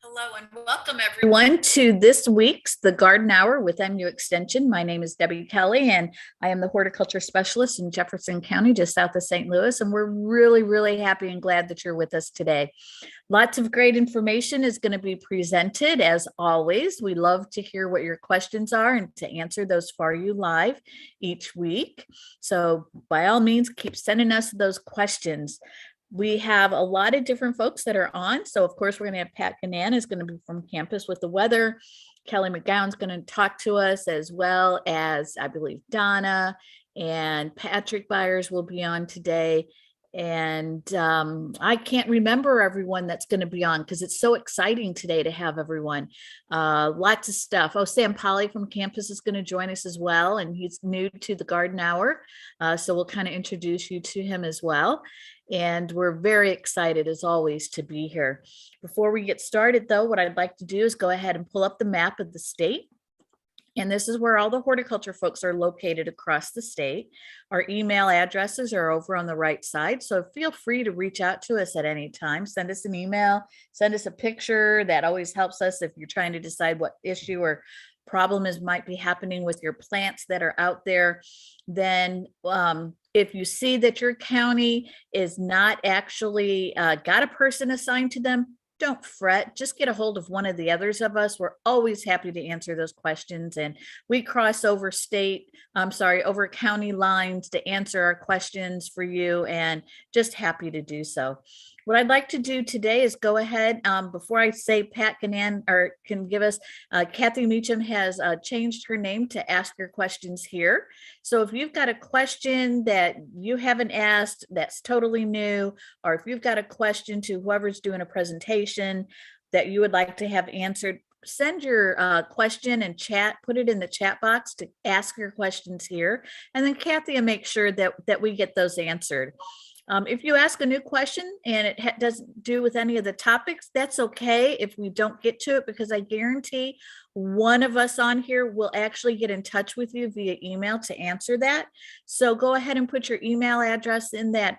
Hello and welcome everyone to this week's The Garden Hour with MU Extension. My name is Debbie Kelly and I am the horticulture specialist in Jefferson County, just south of St. Louis. And we're really happy and glad that you're with us today. Lots of great information is going to be presented as always. We love to hear what your questions are and to answer those for you live each week. So by all means, keep sending us those questions. We have a lot of different folks that are on. So of course, we're going to have Pat Ganan is going to be from campus with the weather. Kelly McGowan's going to talk to us, as well as I believe Donna and Patrick Byers will be on today. And I can't remember everyone that's going to be on because it's so exciting today to have everyone. Lots of stuff. Oh, Sam Polly from campus is going to join us as well. And he's new to the Garden Hour. So we'll kind of introduce you to him as well. And we're very excited, as always, to be here. Before we get started, though, what I'd like to do is go ahead and pull up the map of the state. And this is where all the horticulture folks are located across the state. Our email addresses are over on the right side. So feel free to reach out to us at any time. Send us an email, send us a picture. That always helps us if you're trying to decide what issue or problem might be happening with your plants that are out there. Then if you see that your county is not actually got a person assigned to them, don't fret, just get a hold of one of the others of us. We're always happy to answer those questions. And we cross over over county lines to answer our questions for you, and just happy to do so. What I'd like to do today is go ahead, before I say Pat can give us, Kathy Meacham has changed her name to Ask Your Questions Here. So if you've got a question that you haven't asked that's totally new, or if you've got a question to whoever's doing a presentation that you would like to have answered, send your question and put it in the chat box to Ask Your Questions Here. And then Kathy will make sure that we get those answered. If you ask a new question and it doesn't do with any of the topics, that's okay if we don't get to it, because I guarantee one of us on here will actually get in touch with you via email to answer that. So go ahead and put your email address in that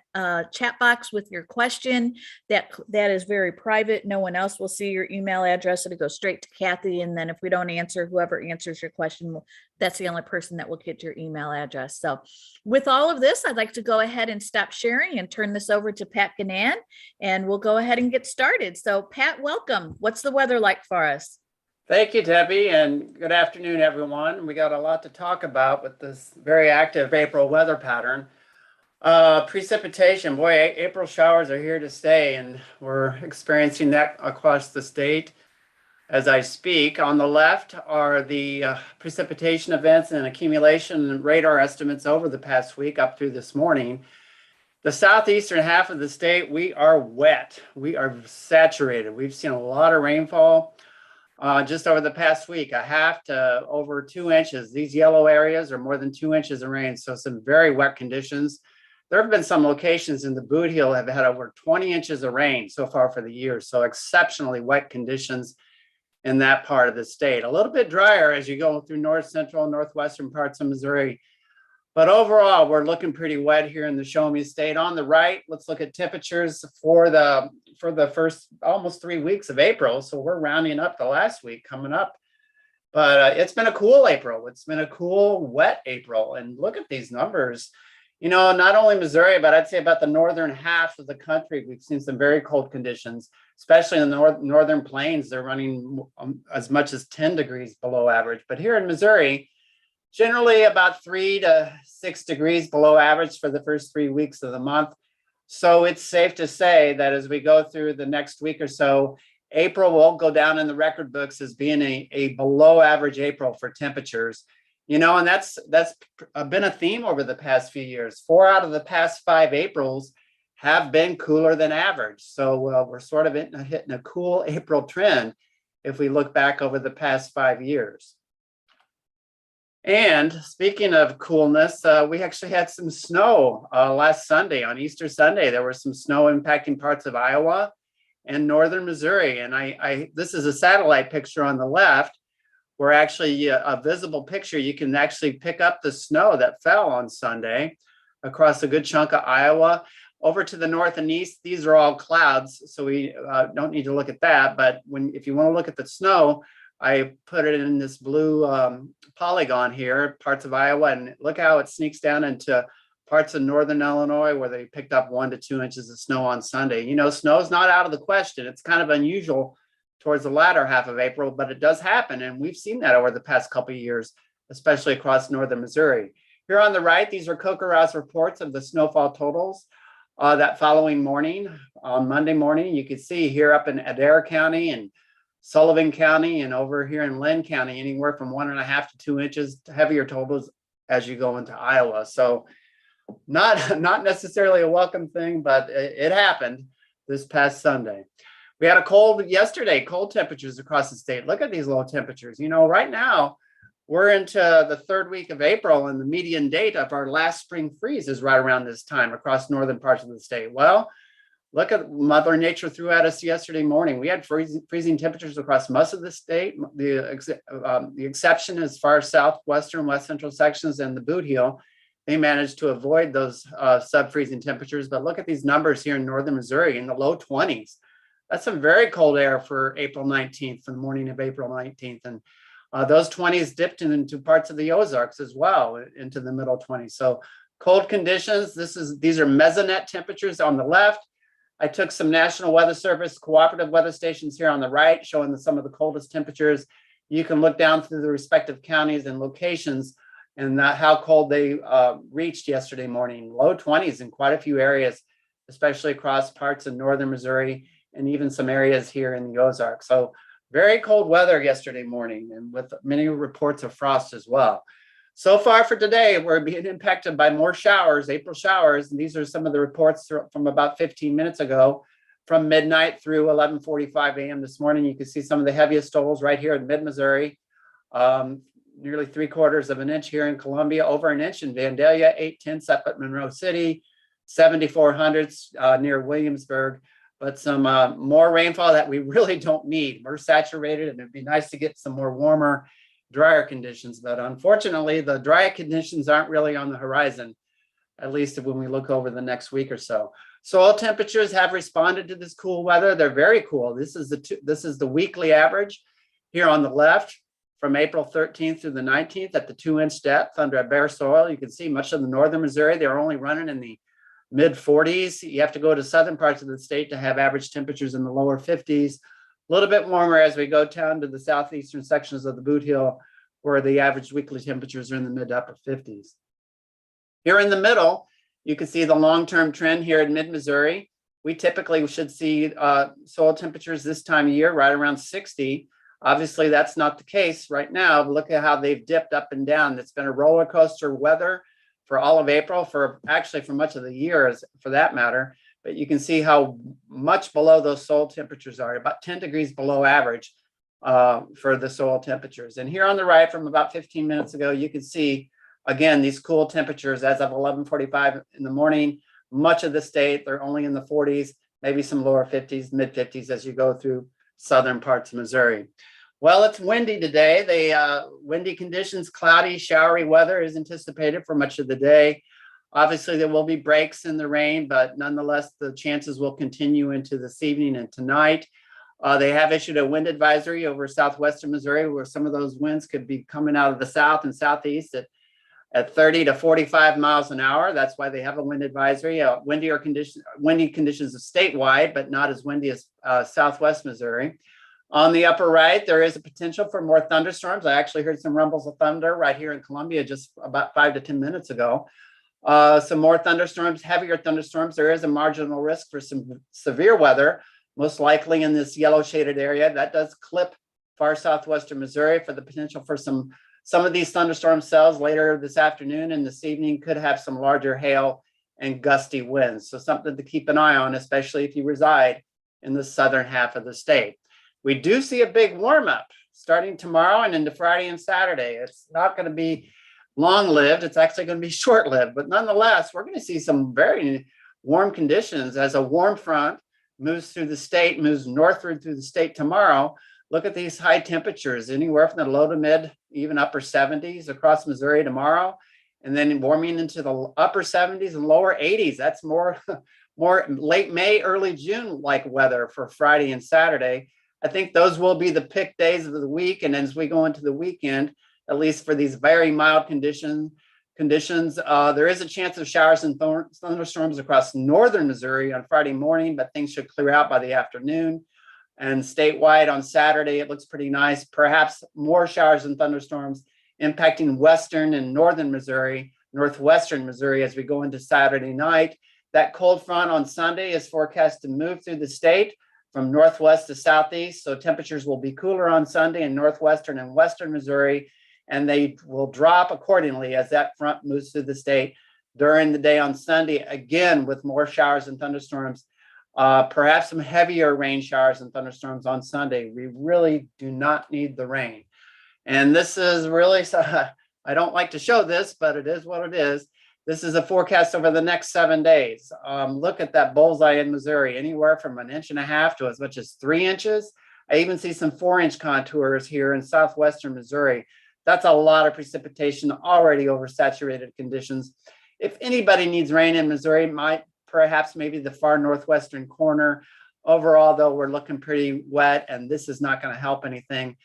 chat box with your question. That is very private. No one else will see your email address. It'll go straight to Kathy. And then if we don't answer, whoever answers your question, that's the only person that will get your email address. So with all of this, I'd like to go ahead and stop sharing and turn this over to Pat Ganan, and we'll go ahead and get started. So Pat, welcome. What's the weather like for us? Thank you, Debbie, and good afternoon, everyone. We got a lot to talk about with this very active April weather pattern. Precipitation, boy, April showers are here to stay, and we're experiencing that across the state as I speak. On the left are the precipitation events and accumulation and radar estimates over the past week up through this morning. The southeastern half of the state, we are wet. We are saturated. We've seen a lot of rainfall just over the past week, a half to over 2 inches. These yellow areas are more than 2 inches of rain, so some very wet conditions. There have been some locations in the Boot Heel have had over 20 inches of rain so far for the year, so exceptionally wet conditions in that part of the state. A little bit drier as you go through north central and northwestern parts of Missouri. But overall, we're looking pretty wet here in the Show Me State. On the right, let's look at temperatures for the first almost 3 weeks of April. So we're rounding up the last week coming up. But it's been a cool April. It's been a cool, wet April. And look at these numbers. You know, not only Missouri, but I'd say about the northern half of the country, we've seen some very cold conditions, especially in the northern plains. They're running as much as 10 degrees below average. But here in Missouri, generally about 3 to 6 degrees below average for the first 3 weeks of the month. So it's safe to say that as we go through the next week or so, April will go down in the record books as being a below average April for temperatures. You know, and that's been a theme over the past few years. 4 out of the past 5 Aprils have been cooler than average. So we're sort of hitting a cool April trend if we look back over the past 5 years. And speaking of coolness, we actually had some snow last Sunday. On Easter Sunday, there was some snow impacting parts of Iowa and northern Missouri. And this is a satellite picture on the left, where actually a visible picture, you can actually pick up the snow that fell on Sunday across a good chunk of Iowa. Over to the north and east, these are all clouds, so we don't need to look at that. But if you want to look at the snow, I put it in this blue polygon here, parts of Iowa, and look how it sneaks down into parts of northern Illinois where they picked up 1 to 2 inches of snow on Sunday. You know, snow's not out of the question. It's kind of unusual towards the latter half of April, but it does happen. And we've seen that over the past couple of years, especially across northern Missouri. Here on the right, these are CoCoRaHS reports of the snowfall totals that following morning, on Monday morning. You can see here up in Adair County and Sullivan County and over here in Lynn County, anywhere from 1.5 to 2 inches, heavier totals as you go into Iowa. So not necessarily a welcome thing, but it happened this past Sunday. We had a cold yesterday, cold temperatures across the state. Look at these low temperatures. You know, right now we're into the 3rd week of April, and the median date of our last spring freeze is right around this time across northern parts of the state. Well, look at Mother Nature threw at us yesterday morning. We had freezing temperatures across most of the state. The exception as far as southwestern, west central sections and the Boot Heel, they managed to avoid those sub-freezing temperatures. But look at these numbers here in northern Missouri in the low 20s. That's some very cold air for April 19th, for the morning of April 19th. And those 20s dipped into parts of the Ozarks as well, into the middle 20s. So cold conditions. These are mesonet temperatures on the left. I took some National Weather Service cooperative weather stations here on the right, showing some of the coldest temperatures. You can look down through the respective counties and locations and how cold they reached yesterday morning. Low 20s in quite a few areas, especially across parts of northern Missouri and even some areas here in the Ozarks. So very cold weather yesterday morning, and with many reports of frost as well. So far for today, we're being impacted by more showers, April showers. And these are some of the reports from about 15 minutes ago, from midnight through 11:45 a.m. this morning. You can see some of the heaviest totals right here in mid-Missouri. Nearly 3/4 of an inch here in Columbia, over an inch in Vandalia, 8/10 up at Monroe City, 7,400 near Williamsburg. But some more rainfall that we really don't need. We're saturated, and it'd be nice to get some more warmer, drier conditions. But unfortunately, the dry conditions aren't really on the horizon, at least when we look over the next week or so. Soil temperatures have responded to this cool weather. They're very cool. This is the weekly average here on the left from April 13th through the 19th at the 2-inch depth under a bare soil. You can see much of the northern Missouri, they're only running in the mid 40s. You have to go to southern parts of the state to have average temperatures in the lower 50s. A little bit warmer as we go down to the southeastern sections of the Boot Heel, where the average weekly temperatures are in the mid upper 50s. Here in the middle, you can see the long-term trend here in mid-Missouri. We typically should see soil temperatures this time of year right around 60. Obviously, that's not the case right now. But look at how they've dipped up and down. It's been a roller coaster weather for all of April, for much of the year, for that matter. But you can see how much below those soil temperatures are, about 10 degrees below average for the soil temperatures. And here on the right, from about 15 minutes ago, you can see, again, these cool temperatures as of 11:45 in the morning. Much of the state, they're only in the 40s, maybe some lower 50s, mid 50s as you go through southern parts of Missouri. Well, it's windy today. Windy conditions, cloudy, showery weather is anticipated for much of the day. Obviously, there will be breaks in the rain, but nonetheless, the chances will continue into this evening and tonight. They have issued a wind advisory over southwestern Missouri, where some of those winds could be coming out of the south and southeast at 30 to 45 miles an hour. That's why they have a wind advisory. Windy conditions are statewide, but not as windy as southwest Missouri. On the upper right, there is a potential for more thunderstorms. I actually heard some rumbles of thunder right here in Columbia just about 5 to 10 minutes ago. Some more thunderstorms, heavier thunderstorms. There is a marginal risk for some severe weather, most likely in this yellow shaded area. That does clip far southwestern Missouri for the potential for some of these thunderstorm cells later this afternoon and this evening could have some larger hail and gusty winds. So something to keep an eye on, especially if you reside in the southern half of the state. We do see a big warm up starting tomorrow and into Friday and Saturday. It's not going to be long-lived. It's actually going to be short-lived. But nonetheless, we're going to see some very warm conditions as a warm front moves through the state, moves northward through the state tomorrow. Look at these high temperatures, anywhere from the low to mid, even upper 70s across Missouri tomorrow. And then warming into the upper 70s and lower 80s. That's more more late May, early June like weather for Friday and Saturday. I think those will be the pick days of the week. And as we go into the weekend, at least for these very mild conditions, there is a chance of showers and thunderstorms across northern Missouri on Friday morning, but things should clear out by the afternoon. And statewide on Saturday, it looks pretty nice. Perhaps more showers and thunderstorms impacting western and northern Missouri, northwestern Missouri as we go into Saturday night. That cold front on Sunday is forecast to move through the state from northwest to southeast. So temperatures will be cooler on Sunday in northwestern and western Missouri, and they will drop accordingly as that front moves through the state during the day on Sunday, again with more showers and thunderstorms, perhaps some heavier rain showers and thunderstorms on Sunday. We really do not need the rain. And this is really, I don't like to show this, but it is what it is. This is a forecast over the next 7 days. Look at that bullseye in Missouri, anywhere from 1.5 inches to as much as 3 inches. I even see some 4-inch contours here in southwestern Missouri. That's a lot of precipitation, already oversaturated conditions. If anybody needs rain in Missouri, perhaps maybe the far northwestern corner. Overall, though, we're looking pretty wet, and this is not going to help anything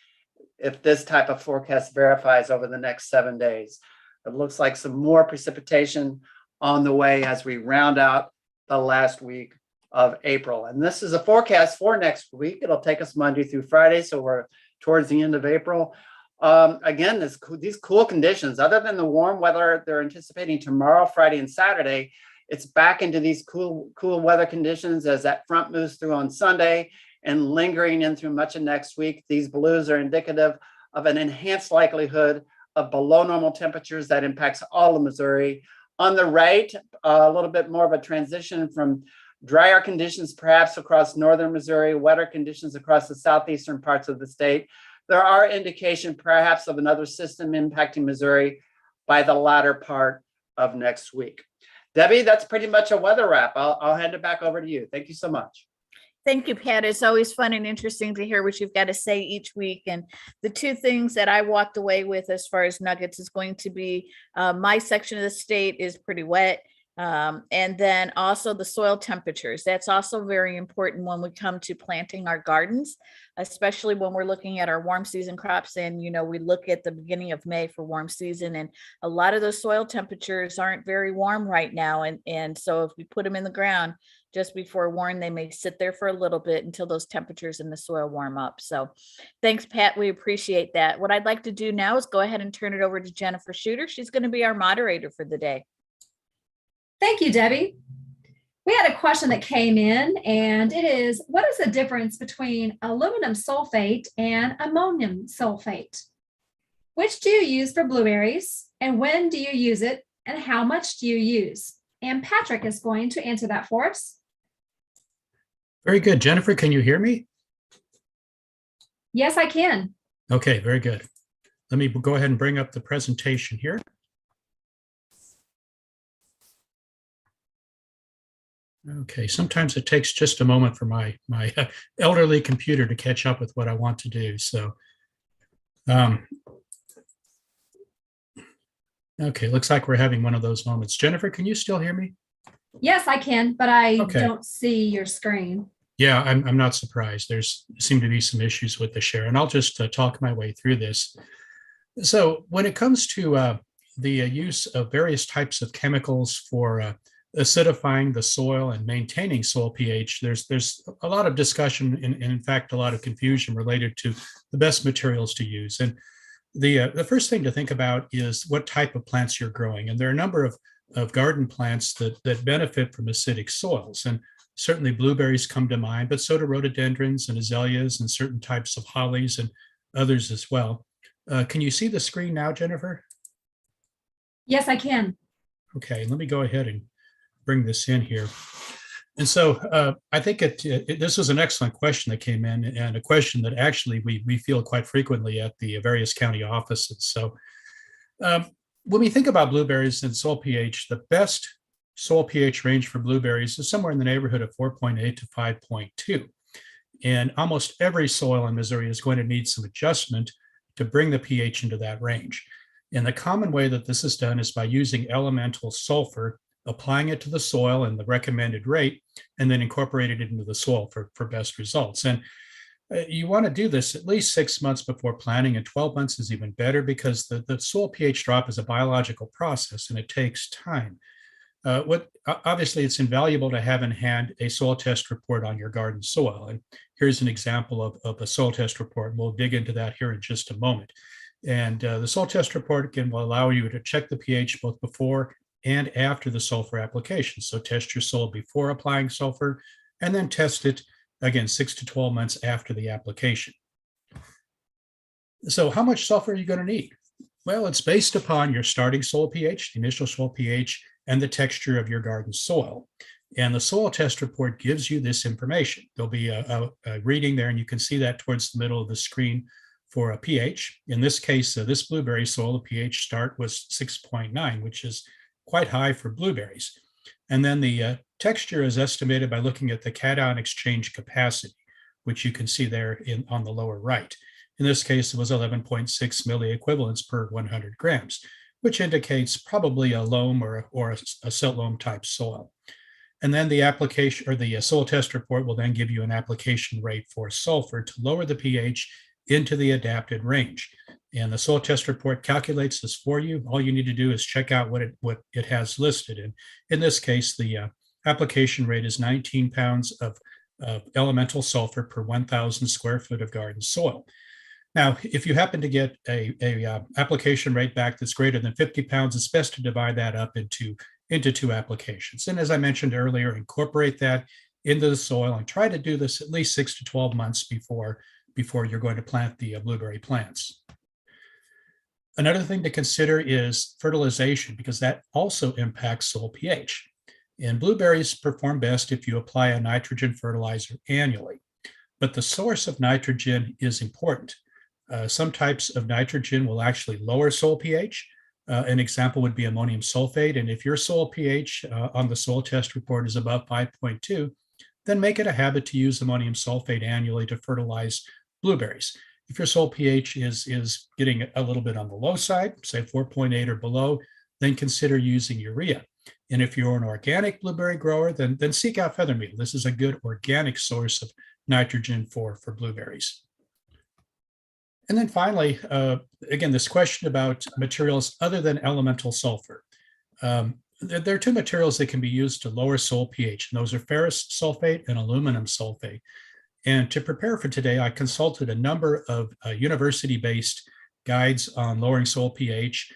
if this type of forecast verifies over the next 7 days. It looks like some more precipitation on the way as we round out the last week of April. And this is a forecast for next week. It'll take us Monday through Friday, so we're towards the end of April. Again, these cool conditions, other than the warm weather they're anticipating tomorrow, Friday, and Saturday, it's back into these cool weather conditions as that front moves through on Sunday and lingering in through much of next week. These blues are indicative of an enhanced likelihood of below normal temperatures that impacts all of Missouri. On the right, a little bit more of a transition from drier conditions, perhaps across northern Missouri, wetter conditions across the southeastern parts of the state. There are indications perhaps of another system impacting Missouri by the latter part of next week. Debbie, that's pretty much a weather wrap. I'll hand it back over to you. Thank you so much. Thank you, Pat. It's always fun and interesting to hear what you've got to say each week. And the two things that I walked away with as far as nuggets is going to be my section of the state is pretty wet. And then also the soil temperatures. That's also very important when we come to planting our gardens, especially when we're looking at our warm season crops. And, we look at the beginning of May for warm season, and a lot of those soil temperatures aren't very warm right now. And so if we put them in the ground just before warm, they may sit there for a little bit until those temperatures in the soil warm up. So thanks, Pat. We appreciate that. What I'd like to do now is go ahead and turn it over to Jennifer Shooter. She's going to be our moderator for the day. Thank you, Debbie. We had a question that came in, and it is, what is the difference between aluminum sulfate and ammonium sulfate? Which do you use for blueberries, and when do you use it, and how much do you use? And Patrick is going to answer that for us. Very good. Jennifer, can you hear me? Yes, I can. Okay, very good. Let me go ahead and bring up the presentation here. Okay, sometimes it takes just a moment for my elderly computer to catch up with what I want to do. So, okay, looks like we're having one of those moments. Jennifer, can you still hear me? Yes, I can, but I don't see your screen. Yeah, I'm not surprised. There's seem to be some issues with the share, and I'll just talk my way through this. So when it comes to the use of various types of chemicals for acidifying the soil and maintaining soil pH, there's a lot of discussion and in fact a lot of confusion related to the best materials to use. And the first thing to think about is what type of plants you're growing. And there are a number of garden plants that benefit from acidic soils. And certainly blueberries come to mind, but so do rhododendrons and azaleas and certain types of hollies and others as well. Can you see the screen now, Jennifer? Yes, I can. Okay, let me go ahead and bring this in here. And so I think this was an excellent question that came in, and a question that actually we field quite frequently at the various county offices. So when we think about blueberries and soil pH, the best soil pH range for blueberries is somewhere in the neighborhood of 4.8 to 5.2. And almost every soil in Missouri is going to need some adjustment to bring the pH into that range. And the common way that this is done is by using elemental sulfur applying it to the soil and the recommended rate, and then incorporating it into the soil for best results. And you want to do this at least 6 months before planting, and 12 months is even better because the soil pH drop is a biological process and it takes time. Obviously, it's invaluable to have in hand a soil test report on your garden soil. And here's an example of a soil test report. And we'll dig into that here in just a moment. And the soil test report again will allow you to check the pH both before and after the sulfur application. So test your soil before applying sulfur and then test it again 6 to 12 months after the application. So how much sulfur are you going to need? Well, it's based upon your starting soil pH, the initial soil pH, and the texture of your garden soil. And the soil test report gives you this information. There'll be a reading there, and you can see that towards the middle of the screen for a pH. In this case, this blueberry soil, the pH start was 6.9, which is quite high for blueberries. And then the texture is estimated by looking at the cation exchange capacity, which you can see there on the lower right. In this case, it was 11.6 milliequivalents per 100 grams, which indicates probably a loam or a silt loam type soil. And then the application or the soil test report will then give you an application rate for sulfur to lower the pH into the adapted range. And the soil test report calculates this for you. All you need to do is check out what it has listed. And in this case, the application rate is 19 pounds of elemental sulfur per 1,000 square foot of garden soil. Now, if you happen to get a application rate back that's greater than 50 pounds, it's best to divide that up into 2 applications. And as I mentioned earlier, incorporate that into the soil and try to do this at least 6 to 12 months before you're going to plant the blueberry plants. Another thing to consider is fertilization, because that also impacts soil pH. And blueberries perform best if you apply a nitrogen fertilizer annually. But the source of nitrogen is important. Some types of nitrogen will actually lower soil pH. An example would be ammonium sulfate. And if your soil pH on the soil test report is above 5.2, then make it a habit to use ammonium sulfate annually to fertilize blueberries. If your soil pH is getting a little bit on the low side, say 4.8 or below, then consider using urea. And if you're an organic blueberry grower, then seek out feather meal. This is a good organic source of nitrogen for blueberries. And then finally, again, this question about materials other than elemental sulfur. There are 2 materials that can be used to lower soil pH, and those are ferrous sulfate and aluminum sulfate. And to prepare for today, I consulted a number of university-based guides on lowering soil pH,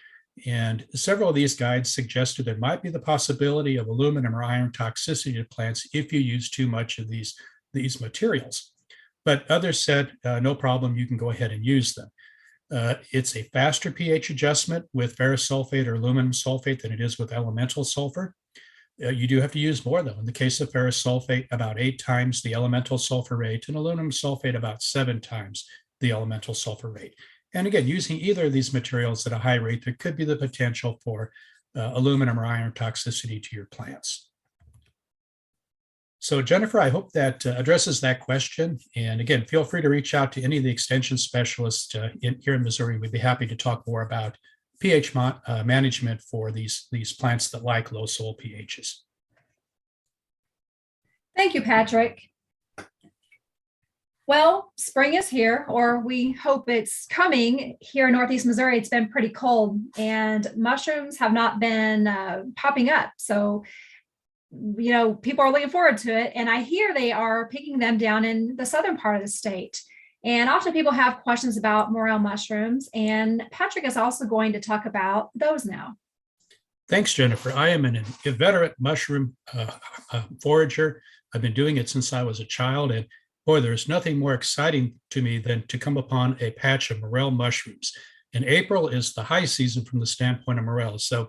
and several of these guides suggested there might be the possibility of aluminum or iron toxicity to plants if you use too much of these materials. But others said, no problem, you can go ahead and use them. It's a faster pH adjustment with ferrous sulfate or aluminum sulfate than it is with elemental sulfur. You do have to use more, though. In the case of ferrous sulfate, about 8 times the elemental sulfur rate, and aluminum sulfate about 7 times the elemental sulfur rate. And again, using either of these materials at a high rate, there could be the potential for aluminum or iron toxicity to your plants. So Jennifer, I hope that addresses that question. And again, feel free to reach out to any of the extension specialists here in Missouri. We'd be happy to talk more about pH management for these plants that like low soil pHs. Thank you, Patrick. Well, spring is here, or we hope it's coming. Here in Northeast Missouri, it's been pretty cold and mushrooms have not been popping up. So people are looking forward to it. And I hear they are picking them down in the southern part of the state. And often people have questions about morel mushrooms. And Patrick is also going to talk about those now. Thanks, Jennifer. I am an inveterate mushroom forager. I've been doing it since I was a child. And boy, there's nothing more exciting to me than to come upon a patch of morel mushrooms. And April is the high season from the standpoint of morels. So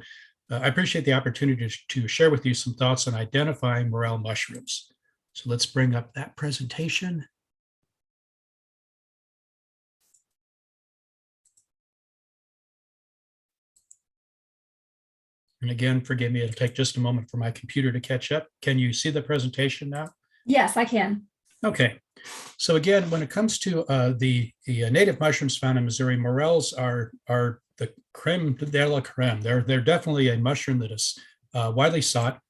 I appreciate the opportunity to share with you some thoughts on identifying morel mushrooms. So let's bring up that presentation. And again, forgive me, it'll take just a moment for my computer to catch up. Can you see the presentation now? Yes, I can. Okay. So again, when it comes to the native mushrooms found in Missouri, morels are the creme de la creme. They're definitely a mushroom that is widely sought.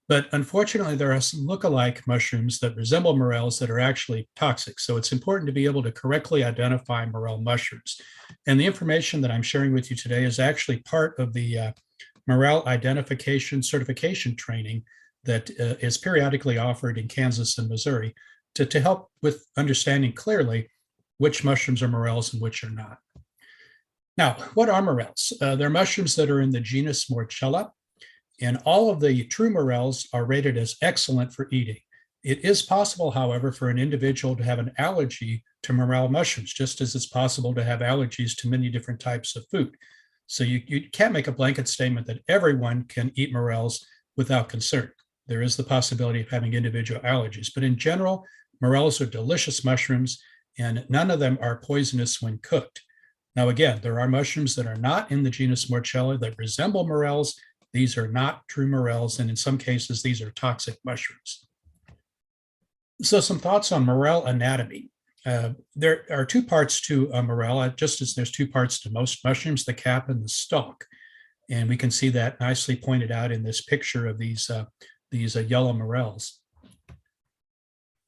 But unfortunately, there are some lookalike mushrooms that resemble morels that are actually toxic. So it's important to be able to correctly identify morel mushrooms. And the information that I'm sharing with you today is actually part of the morel identification certification training that is periodically offered in Kansas and Missouri to help with understanding clearly which mushrooms are morels and which are not. Now, what are morels? They're mushrooms that are in the genus Morchella. And all of the true morels are rated as excellent for eating. It is possible, however, for an individual to have an allergy to morel mushrooms, just as it's possible to have allergies to many different types of food. So you can't make a blanket statement that everyone can eat morels without concern. There is the possibility of having individual allergies, but in general, morels are delicious mushrooms, and none of them are poisonous when cooked. Now, again, there are mushrooms that are not in the genus Morchella that resemble morels. These are not true morels, and in some cases, these are toxic mushrooms. So some thoughts on morel anatomy. There are two parts to a morel, just as there's two parts to most mushrooms, the cap and the stalk. And we can see that nicely pointed out in this picture of these yellow morels.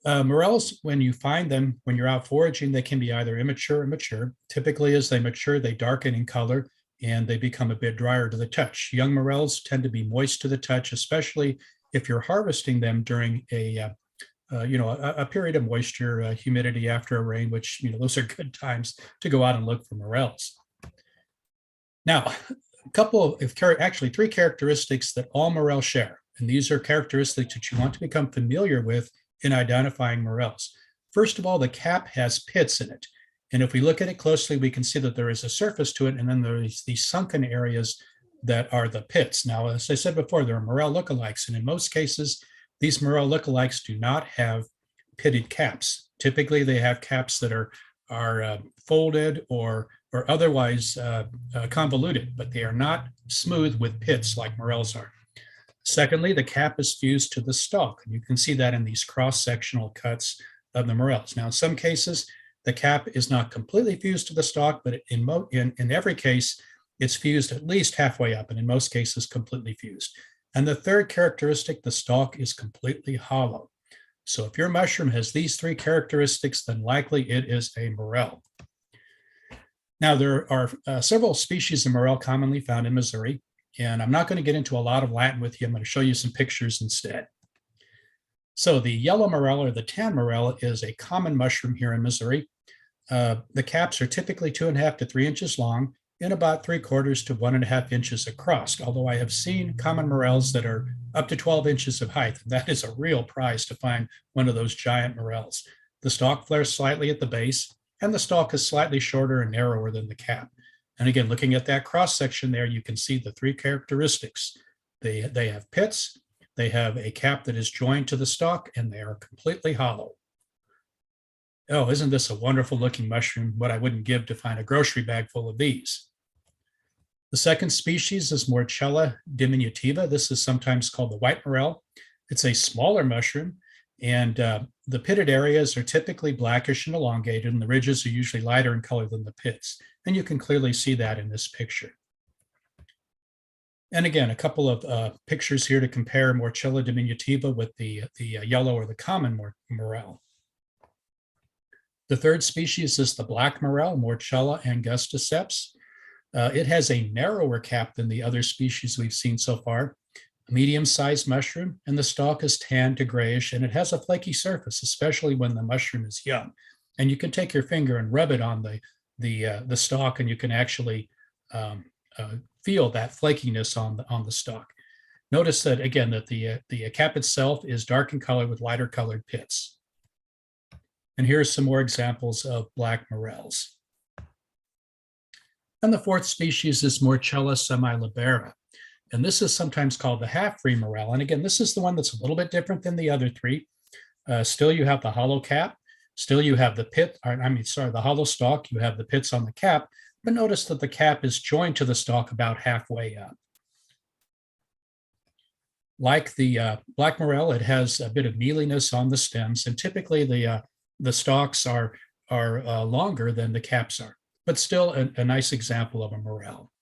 Morels, when you find them, when you're out foraging, they can be either immature or mature. Typically, as they mature, they darken in color and they become a bit drier to the touch. Young morels tend to be moist to the touch, especially if you're harvesting them during a period of moisture, humidity after a rain, which, those are good times to go out and look for morels. Now, actually three characteristics that all morels share, and these are characteristics that you want to become familiar with in identifying morels. First of all, the cap has pits in it. And if we look at it closely, we can see that there is a surface to it, and then there's these sunken areas that are the pits. Now, as I said before, there are morel lookalikes, and in most cases, these morel lookalikes do not have pitted caps. Typically, they have caps that are folded or otherwise convoluted, but they are not smooth with pits like morels are. Secondly, the cap is fused to the stalk, and you can see that in these cross-sectional cuts of the morels. Now, in some cases, the cap is not completely fused to the stalk, but in every case, it's fused at least halfway up, and in most cases, completely fused. And the third characteristic, the stalk is completely hollow. So if your mushroom has these three characteristics, then likely it is a morel. Now, there are several species of morel commonly found in Missouri, and I'm not going to get into a lot of Latin with you. I'm going to show you some pictures instead. So the yellow morel or the tan morel is a common mushroom here in Missouri. The caps are typically 2.5 to 3 inches long and about 3/4 to 1.5 inches across, although I have seen common morels that are up to 12 inches of height. That is a real prize to find one of those giant morels. The stalk flares slightly at the base, and the stalk is slightly shorter and narrower than the cap. And again, looking at that cross section there, you can see the three characteristics. They have pits, they have a cap that is joined to the stalk, and they are completely hollow. Oh, isn't this a wonderful looking mushroom? What I wouldn't give to find a grocery bag full of these. The second species is Morchella diminutiva. This is sometimes called the white morel. It's a smaller mushroom, and the pitted areas are typically blackish and elongated, and the ridges are usually lighter in color than the pits. And you can clearly see that in this picture. And again, a couple of pictures here to compare Morchella diminutiva with the yellow or the common morel. The third species is the black morel, Morchella angusticeps. It has a narrower cap than the other species we've seen so far, a medium-sized mushroom, and the stalk is tan to grayish, and it has a flaky surface, especially when the mushroom is young. And you can take your finger and rub it on the stalk, and you can actually feel that flakiness on the stalk. Notice that, again, that the cap itself is dark in color with lighter colored pits. And here's some more examples of black morels. And the fourth species is Morchella semilibera. And this is sometimes called the half-free morel. And again, this is the one that's a little bit different than the other three. Still, you have the hollow cap. Still, you have the hollow stalk. You have the pits on the cap. But notice that the cap is joined to the stalk about halfway up. Like the black morel, it has a bit of mealiness on the stems, and typically the stalks are longer than the caps are, but still a nice example of a morel.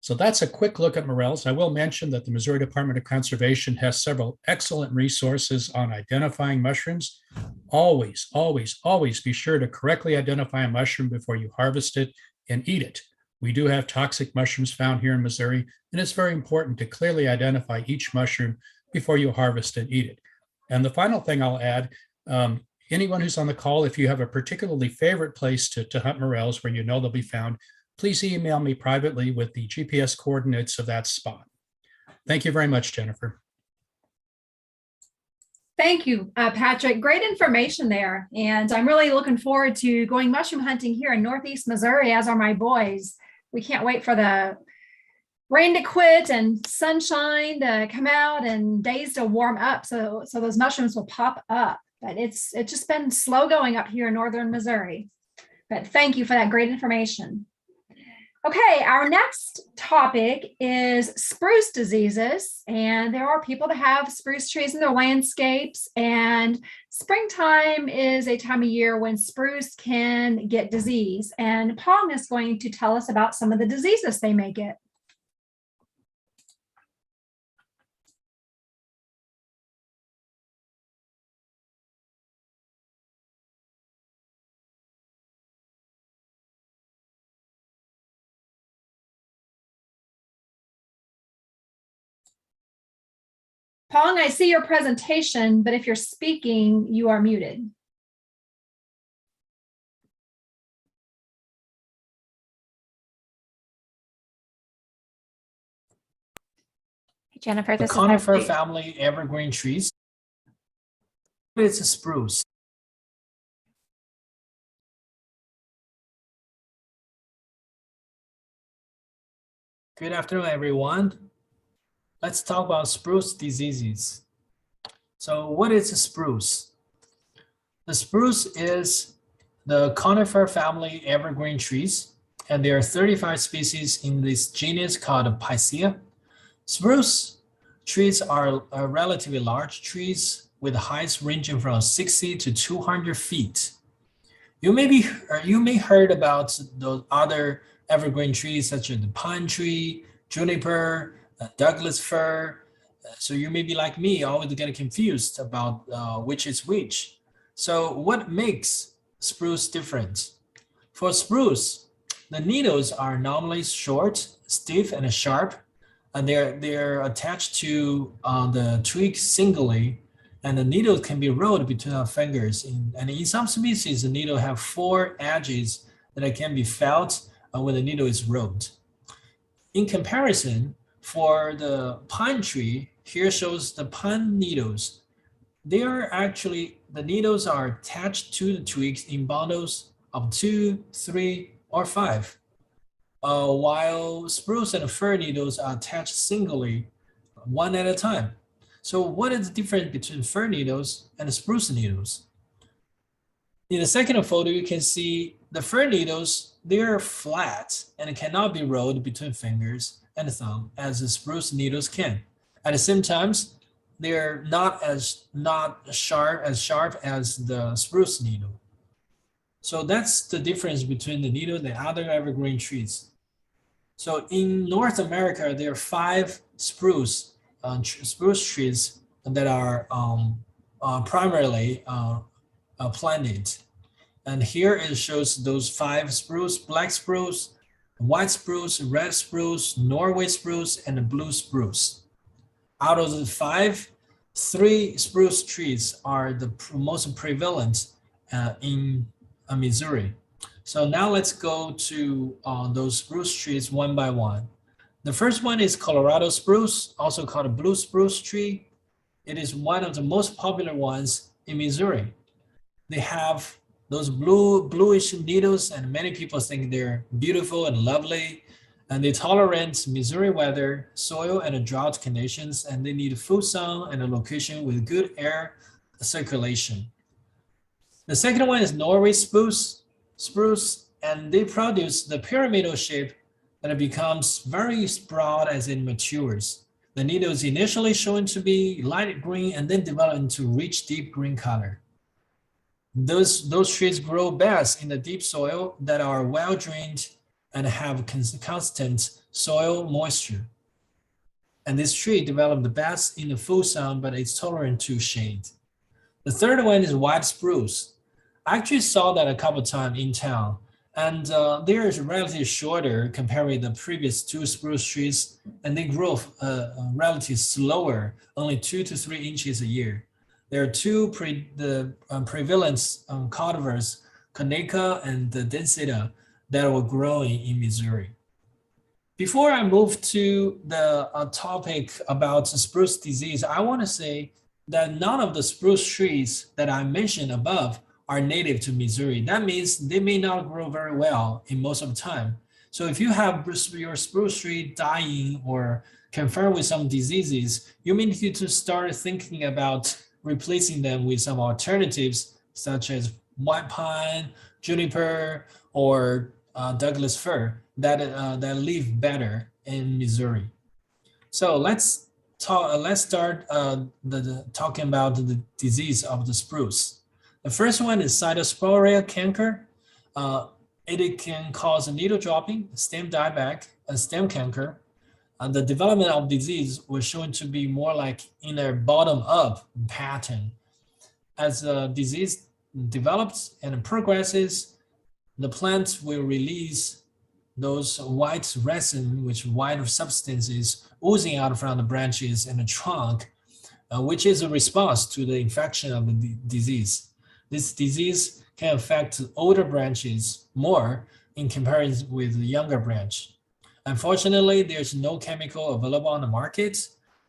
So that's a quick look at morels. I will mention that the Missouri Department of Conservation has several excellent resources on identifying mushrooms. Always, always, always be sure to correctly identify a mushroom before you harvest it and eat it. We do have toxic mushrooms found here in Missouri, and it's very important to clearly identify each mushroom before you harvest and eat it. And the final thing I'll add, anyone who's on the call, if you have a particularly favorite place to hunt morels where you know they'll be found, please email me privately with the GPS coordinates of that spot. Thank you very much, Jennifer. Thank you, Patrick. Great information there. And I'm really looking forward to going mushroom hunting here in Northeast Missouri, as are my boys. We can't wait for the rain to quit and sunshine to come out and days to warm up. So those mushrooms will pop up. But it's just been slow going up here in Northern Missouri. But thank you for that great information. Okay, our next topic is spruce diseases, and there are people that have spruce trees in their landscapes, and springtime is a time of year when spruce can get disease, and Pong is going to tell us about some of the diseases they may get. Pong, I see your presentation, but if you're speaking, you are muted. Hey, Jennifer, The this is conifer Leslie. family evergreen trees. It's a spruce. Good afternoon, everyone. Let's talk about spruce diseases. So what is a spruce? The spruce is the conifer family evergreen trees, and there are 35 species in this genus called Picea. Spruce trees are relatively large trees with heights ranging from 60 to 200 feet. You may heard about those other evergreen trees such as the pine tree, juniper, Douglas fir. So you may be like me, always get confused about which is which. So what makes spruce different? For spruce, the needles are normally short, stiff, and sharp, and they're attached to the twig singly, and the needle can be rolled between our fingers. And in some species, the needle have 4 edges that can be felt when the needle is rolled. In comparison, for the pine tree, here shows the pine needles. The needles are attached to the twigs in bundles of 2, 3, or 5. While spruce and fir needles are attached singly, one at a time. So what is the difference between fir needles and spruce needles? In the second photo, you can see the fir needles, they're flat and cannot be rolled between fingers and thumb as the spruce needles can. At the same time, they're not sharp as the spruce needle. So that's the difference between the needle and other evergreen trees. So in North America, there are 5 spruce trees that are primarily planted. And here it shows those 5 spruce: black spruce, white spruce, red spruce, Norway spruce, and blue spruce. Out of the 5, 3 spruce trees are the most prevalent in Missouri. So now let's go to those spruce trees one by one. The first one is Colorado spruce, also called a blue spruce tree. It is one of the most popular ones in Missouri. They have those bluish needles, and many people think they're beautiful and lovely, and they tolerate Missouri weather, soil, and drought conditions, and they need full sun and a location with good air circulation. The second one is Norway spruce, and they produce the pyramidal shape that becomes very broad as it matures. The needle is initially shown to be light green and then develop into rich, deep green color. Those trees grow best in the deep soil that are well drained and have constant soil moisture. And this tree developed best in the full sun, but it's tolerant to shade. The third one is white spruce. I actually saw that a couple times in town, and they are relatively shorter compared with the previous two spruce trees, and they grow relatively slower, only 2 to 3 inches a year. There are two prevalent cultivars, Coneca and the Densita, that were growing in Missouri. Before I move to the topic about spruce disease, I want to say that none of the spruce trees that I mentioned above are native to Missouri. That means they may not grow very well in most of the time. So if you have your spruce tree dying or confirmed with some diseases, you may need to start thinking about replacing them with some alternatives such as white pine, juniper, or Douglas fir that live better in Missouri. So let's start talking about the disease of the spruce. The first one is cytosporia canker. It can cause needle dropping, stem dieback, and stem canker. And the development of disease was shown to be more like in a bottom-up pattern. As the disease develops and progresses, the plant will release those white resin, which white substances oozing out from the branches and the trunk, which is a response to the infection of the disease. This disease can affect older branches more in comparison with the younger branch. Unfortunately, there's no chemical available on the market,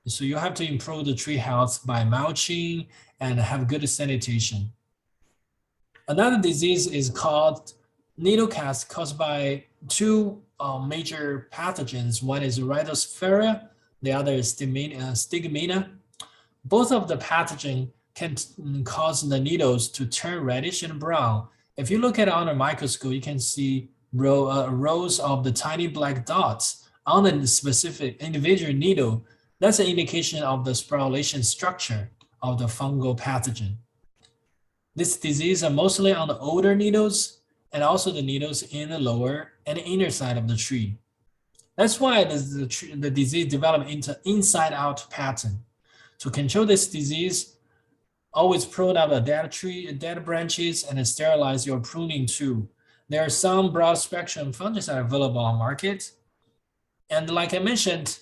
so you have to improve the tree health by mulching and have good sanitation. Another disease is called needle cast, caused by two major pathogens. One is Rhizospharia, the other is Stigmina. Both of the pathogen can cause the needles to turn reddish and brown. If you look at it under a microscope, you can see rows of the tiny black dots on the specific individual needle. That's an indication of the sporulation structure of the fungal pathogen. This disease are mostly on the older needles and also the needles in the lower and inner side of the tree. That's why the disease developed into inside-out pattern. To control this disease, always prune out the dead branches and sterilize your pruning tool. There are some broad spectrum fungicides available on market. And like I mentioned,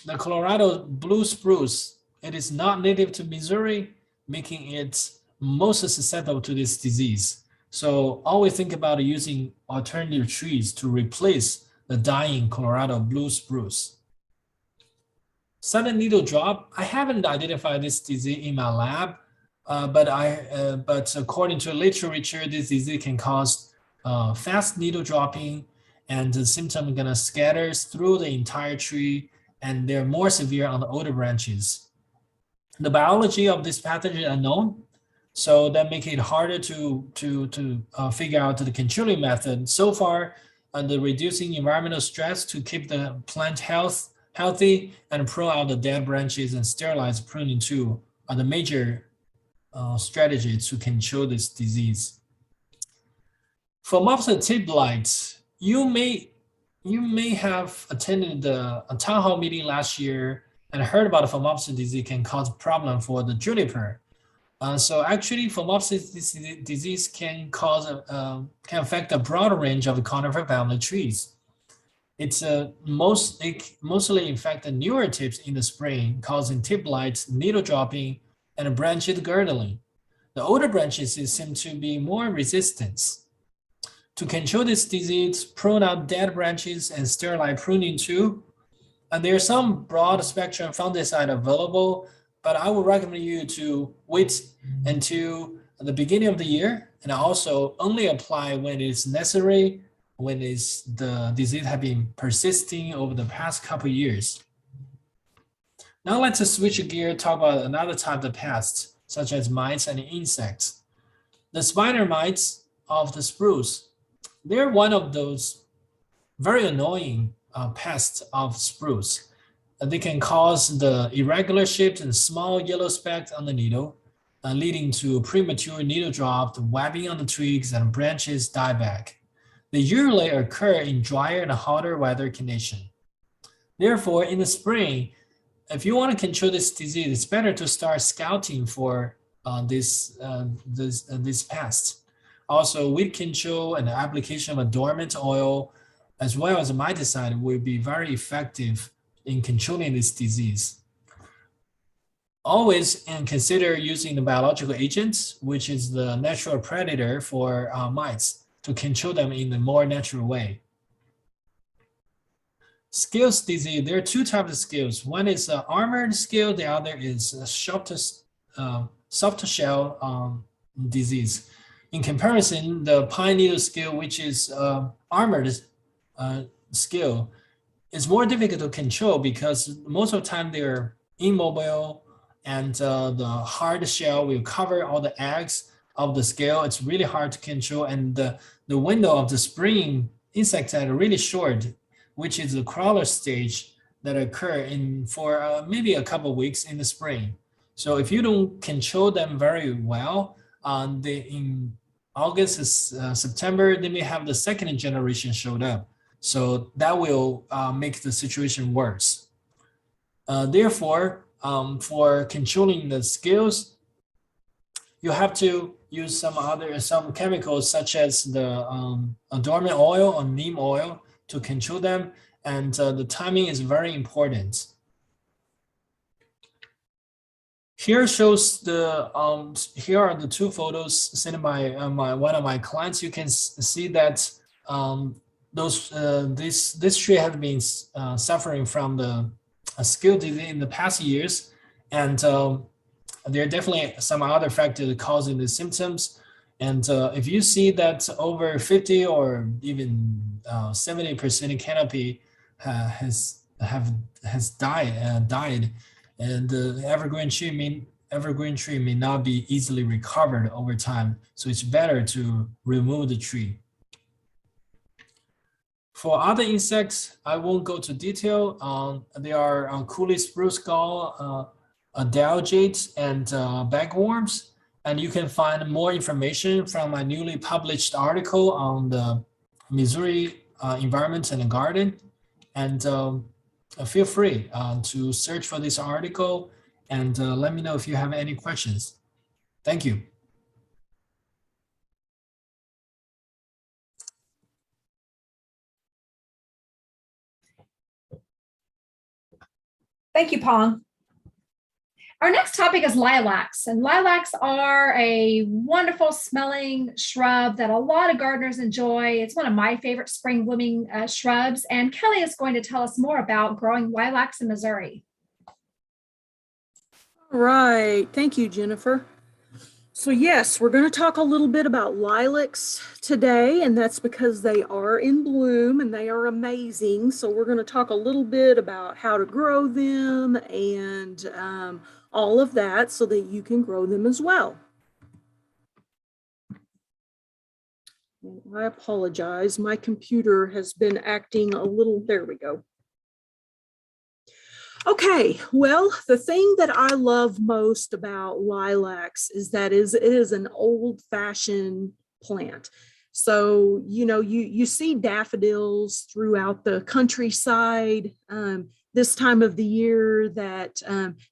the Colorado blue spruce, it is not native to Missouri, making it most susceptible to this disease. So always think about using alternative trees to replace the dying Colorado blue spruce. Sudden needle drop, I haven't identified this disease in my lab, but according to literature, this disease can cause fast needle dropping, and the symptom is gonna scatter through the entire tree, and they're more severe on the older branches. The biology of this pathogen is unknown, so that makes it harder to figure out the controlling method. So far, the reducing environmental stress to keep the plant healthy and prune out the dead branches and sterilize pruning tool are the major strategies to control this disease. Phomopsis tip blight, you may have attended a town hall meeting last year and heard about the Phomopsis disease can cause problem for the juniper. So actually, Phomopsis disease can affect a broad range of conifer family trees. It's mostly infect the newer tips in the spring, causing tip blight, needle dropping, and branch girdling. The older branches seem to be more resistant. To control this disease, prune out dead branches and sterilize pruning too. And there are some broad spectrum fungicide available, but I would recommend you to wait until the beginning of the year and also only apply when it's necessary, when the disease has been persisting over the past couple of years. Now let's switch gear, talk about another type of pests, such as mites and insects. The spider mites of the spruce, they're one of those very annoying pests of spruce. They can cause the irregular shapes and small yellow specks on the needle, leading to premature needle drop, webbing on the twigs, and branches die back. They usually occur in drier and hotter weather conditions. Therefore, in the spring, if you want to control this disease, it's better to start scouting for this pest. Also, weed control and the application of a dormant oil, as well as miticide, will be very effective in controlling this disease. Always and consider using the biological agents, which is the natural predator for mites, to control them in a more natural way. Scales disease, there are two types of scales. One is armored scale, the other is soft shell disease. In comparison, the pine needle scale, which is armored scale, is more difficult to control because most of the time they're immobile and the hard shell will cover all the eggs of the scale. It's really hard to control, and the window of the spring insects are really short, which is the crawler stage that occur for maybe a couple of weeks in the spring. So if you don't control them very well, in August, September, they may have the second generation showed up. So that will make the situation worse. Therefore, for controlling the scales, you have to use some chemicals such as the dormant oil or neem oil to control them, and the timing is very important. Here shows here are the two photos sent by one of my clients. You can see that this tree has been suffering from the scale disease in the past years, and there are definitely some other factors causing the symptoms. And if you see that over 50 or even 70% canopy has died, and the evergreen tree may not be easily recovered over time. So it's better to remove the tree. For other insects, I won't go to detail. There are Cooley spruce gall, adelgate, and bagworms. And you can find more information from my newly published article on the Missouri Environment and Garden. And feel free to search for this article and let me know if you have any questions. Thank you. Thank you, Pong. Our next topic is lilacs, and lilacs are a wonderful smelling shrub that a lot of gardeners enjoy. It's one of my favorite spring blooming shrubs, and Kelly is going to tell us more about growing lilacs in Missouri. All right, thank you, Jennifer. So yes, we're going to talk a little bit about lilacs today, and that's because they are in bloom and they are amazing. So we're going to talk a little bit about how to grow them and all of that so that you can grow them as well. I apologize, my computer has been acting a little, there we go. Okay, well, the thing that I love most about lilacs is that it is an old-fashioned plant. So, you know, you see daffodils throughout the countryside this time of the year that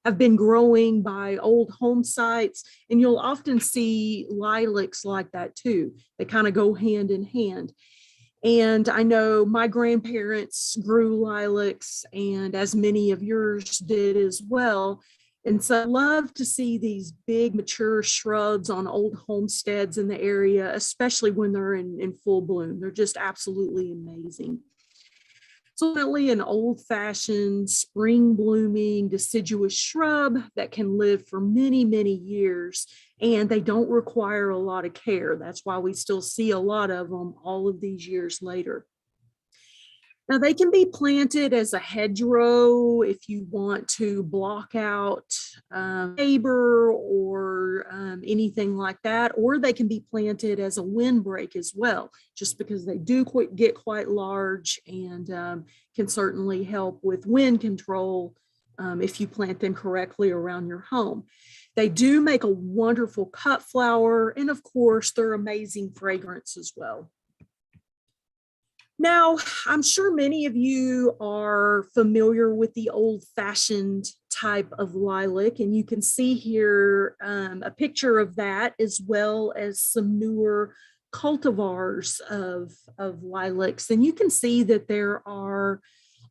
have been growing by old home sites, and you'll often see lilacs like that too. They kind of go hand in hand. And I know my grandparents grew lilacs, and as many of yours did as well. And so I love to see these big mature shrubs on old homesteads in the area, especially when they're in full bloom. They're just absolutely amazing. It's definitely an old-fashioned spring blooming deciduous shrub that can live for many, many years, and they don't require a lot of care. That's why we still see a lot of them all of these years later. Now, they can be planted as a hedgerow if you want to block out neighbor or anything like that, or they can be planted as a windbreak as well, just because they do get quite large and can certainly help with wind control if you plant them correctly around your home. They do make a wonderful cut flower, and of course, they're amazing fragrance as well. Now, I'm sure many of you are familiar with the old-fashioned type of lilac, and you can see here a picture of that, as well as some newer cultivars of lilacs. And you can see that there are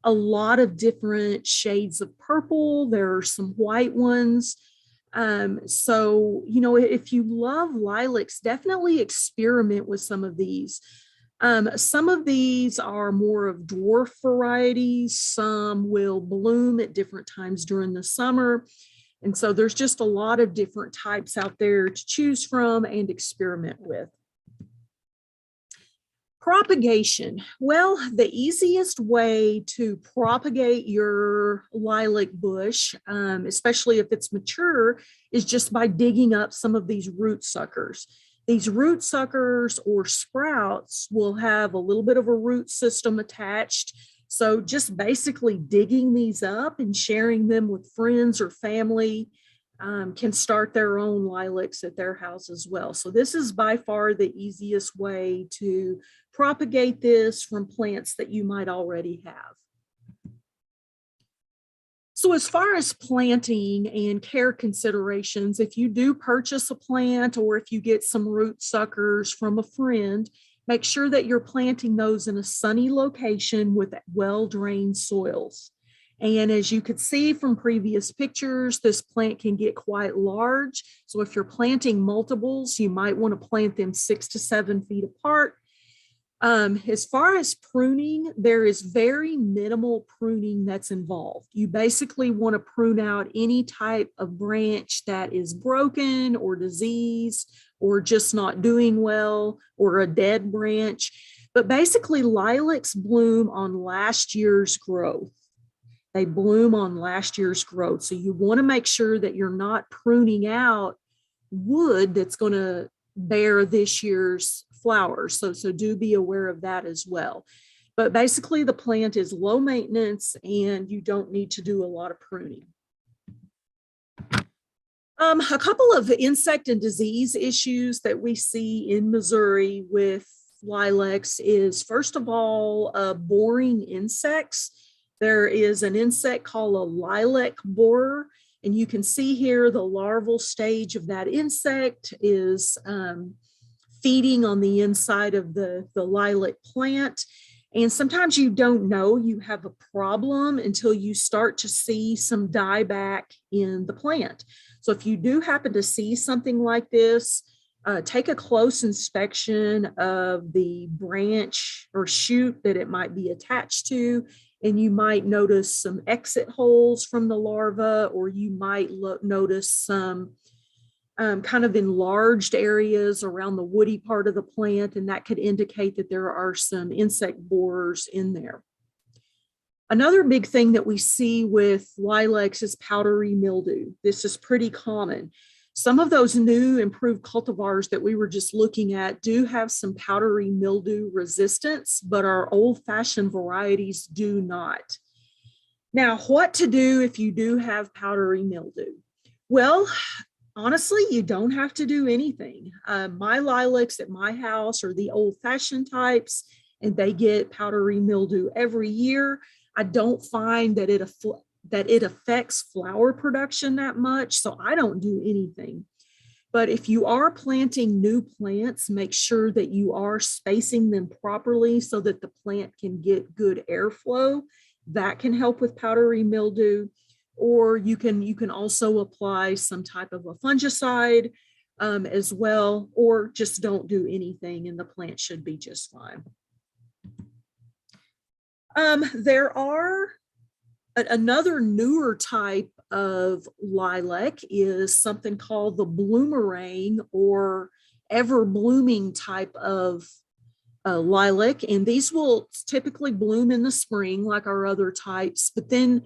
a lot of different shades of purple. There are some white ones. So, you know, if you love lilacs, definitely experiment with some of these. Some of these are more of dwarf varieties. Some will bloom at different times during the summer. And so there's just a lot of different types out there to choose from and experiment with. Propagation. Well, the easiest way to propagate your lilac bush, especially if it's mature, is just by digging up some of these root suckers. These root suckers or sprouts will have a little bit of a root system attached. So just basically digging these up and sharing them with friends or family can start their own lilacs at their house as well. So this is by far the easiest way to propagate this from plants that you might already have. So as far as planting and care considerations, if you do purchase a plant or if you get some root suckers from a friend, make sure that you're planting those in a sunny location with well-drained soils. And as you could see from previous pictures, this plant can get quite large. So if you're planting multiples, you might want to plant them 6 to 7 feet apart. As far as pruning, there is very minimal pruning that's involved. You basically want to prune out any type of branch that is broken or diseased or just not doing well or a dead branch. But basically, lilacs bloom on last year's growth. They bloom on last year's growth. So you want to make sure that you're not pruning out wood that's going to bear this year's flowers. So do be aware of that as well. But basically the plant is low maintenance and you don't need to do a lot of pruning. A couple of insect and disease issues that we see in Missouri with lilacs is, first of all, boring insects. There is an insect called a lilac borer, and you can see here the larval stage of that insect is feeding on the inside of the lilac plant. And sometimes you don't know you have a problem until you start to see some dieback in the plant. So if you do happen to see something like this, take a close inspection of the branch or shoot that it might be attached to, and you might notice some exit holes from the larva, or you might notice some kind of enlarged areas around the woody part of the plant, and that could indicate that there are some insect borers in there. Another big thing that we see with lilacs is powdery mildew. This is pretty common. Some of those new improved cultivars that we were just looking at do have some powdery mildew resistance, but our old-fashioned varieties do not. Now, what to do if you do have powdery mildew? Well, honestly, you don't have to do anything. My lilacs at my house are the old-fashioned types, and they get powdery mildew every year. I don't find that it affects flower production that much, so I don't do anything. But if you are planting new plants, make sure that you are spacing them properly so that the plant can get good airflow. That can help with powdery mildew. Or you can also apply some type of a fungicide as well, or just don't do anything and the plant should be just fine. There are another newer type of lilac is something called the bloomerang or ever blooming type of lilac, and these will typically bloom in the spring like our other types, but then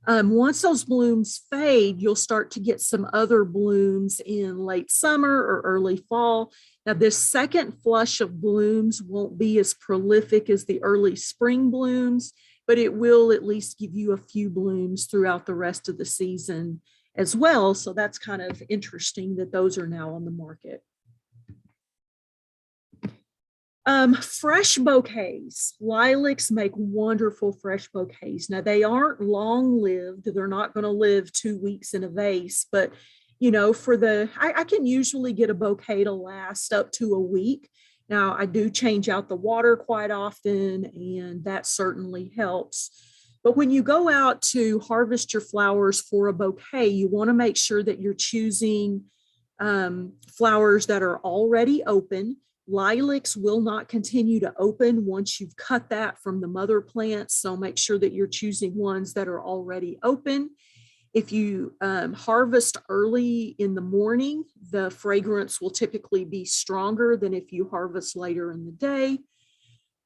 once those blooms fade, you'll start to get some other blooms in late summer or early fall. Now, this second flush of blooms won't be as prolific as the early spring blooms, but it will at least give you a few blooms throughout the rest of the season as well. So that's kind of interesting that those are now on the market. Fresh bouquets. Lilacs make wonderful fresh bouquets. Now, they aren't long lived. They're not going to live 2 weeks in a vase, but I can usually get a bouquet to last up to a week. Now, I do change out the water quite often, and that certainly helps. But when you go out to harvest your flowers for a bouquet, you want to make sure that you're choosing flowers that are already open. Lilacs will not continue to open once you've cut that from the mother plant. So make sure that you're choosing ones that are already open. If you harvest early in the morning, the fragrance will typically be stronger than if you harvest later in the day.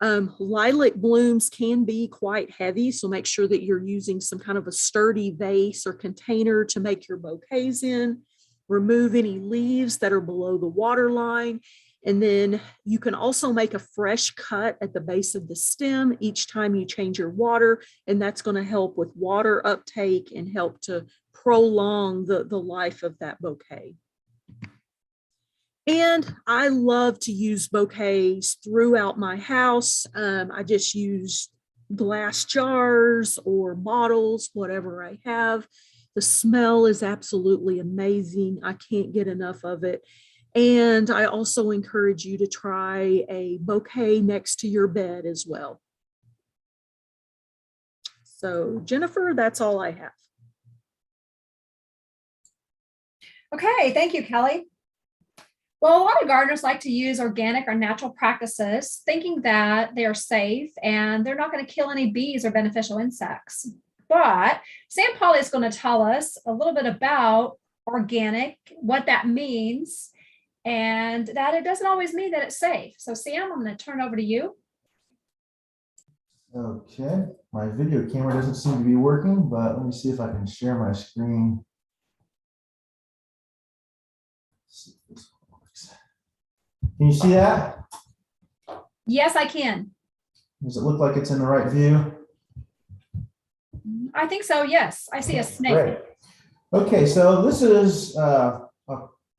Lilac blooms can be quite heavy, so make sure that you're using some kind of a sturdy vase or container to make your bouquets in. Remove any leaves that are below the water line. And then you can also make a fresh cut at the base of the stem each time you change your water, and that's going to help with water uptake and help to prolong the life of that bouquet. And I love to use bouquets throughout my house. I just use glass jars or bottles, whatever I have. The smell is absolutely amazing. I can't get enough of it. And I also encourage you to try a bouquet next to your bed as well. So, Jennifer, that's all I have. Okay, thank you, Kelly. Well, a lot of gardeners like to use organic or natural practices, thinking that they are safe and they're not going to kill any bees or beneficial insects. But Sam Polly is going to tell us a little bit about organic, what that means, and that it doesn't always mean that it's safe. So Sam, I'm going to turn over to you. Okay, my video camera doesn't seem to be working, but let me see if I can share my screen. Let's see if this works. Can you see that? Yes, I can. Does it look like it's in the right view? I think so, yes. I see a snake. Great. Okay, so this is a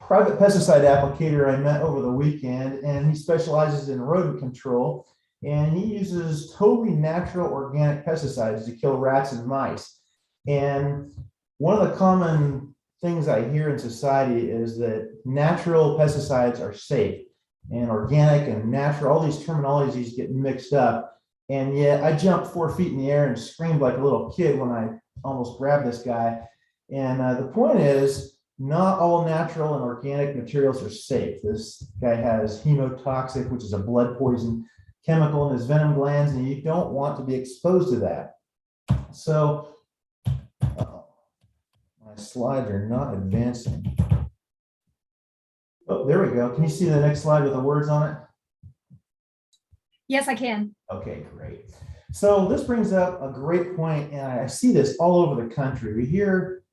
private pesticide applicator I met over the weekend, and he specializes in rodent control, and he uses totally natural organic pesticides to kill rats and mice. And one of the common things I hear in society is that natural pesticides are safe, and organic and natural, all these terminologies get mixed up. And yet I jumped 4 feet in the air and screamed like a little kid when I almost grabbed this guy. And the point is, not all natural and organic materials are safe. This guy has hemotoxic, which is a blood poison chemical in his venom glands, and you don't want to be exposed to that. So my slides are not advancing. Oh, there we go. Can you see the next slide with the words on it? Yes, I can. Okay, great. So this brings up a great point, and I see this all over the country. We hear,